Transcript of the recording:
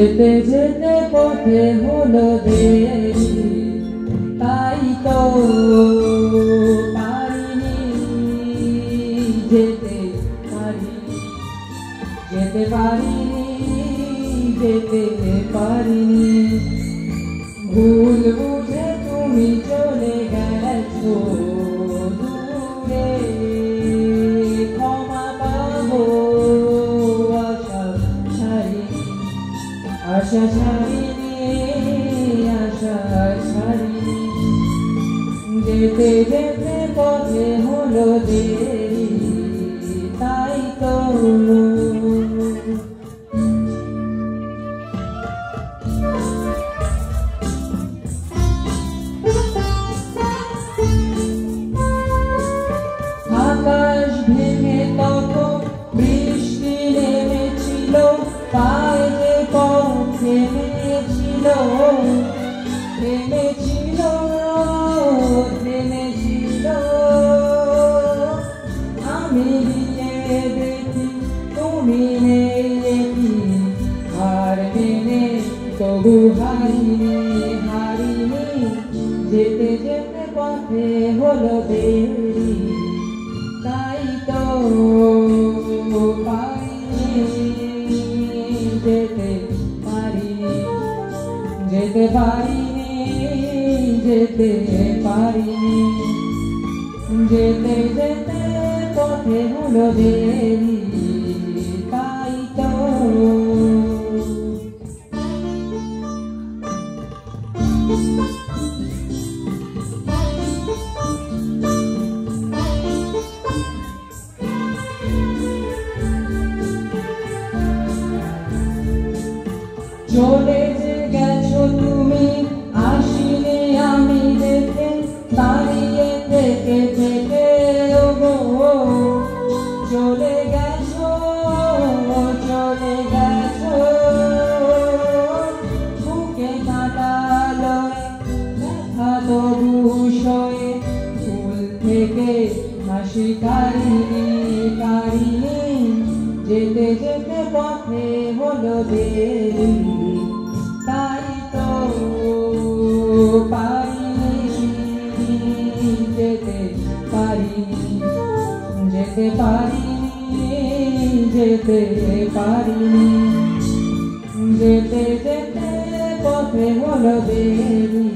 যেতে যেতে পথে হলো দেরি, তাই তো পারিনি যেতে পারিনি, যেতে পারিনি, যেতে পারিনি। ভুল বুঝে তুমি চলে গেছো দূরে, ক্ষমা পাবো আশা ছাড়িনি, আশা ছাড়িনি, আশা ছাড়িনি। যেতে যেতে পথে হলো দেরি, তাই তো আকাশ ভেঙে তখন বৃষ্টি নেমেছিল, পায়ে যে পথ থেমেছিল, থেমেছিল, থেমেছিল। আমি গিয়ে দেখি তুমি নেই দেখি, হার মেনে তবু হারিনি, হারিনি। যেতে যেতে পথে হলো দেরি, তাই তো পারিনি যেতে পারিনি, যেতে পারিনি, যেতে পারিনি। যেতে যেতে পথে হলো দেরি, তাই তো চলে যে গেছো তুমি, আসিনি আমি দেখে, দাঁড়িয়ে থেকে থেকে ওগো। চলে গেছো, চলে গেছো, বুকে কাটা লয়ে ব্যথা তবু সয়ে, ফুল থেকে হাসি কারিনি, কারিনি। যেতে যেতে পথে হলো দেরি, তাই তো পারিনি যেতে পারিনি, যেতে পারিনি, যেতে পারিনি। যেতে যেতে পথে হলো দেরি।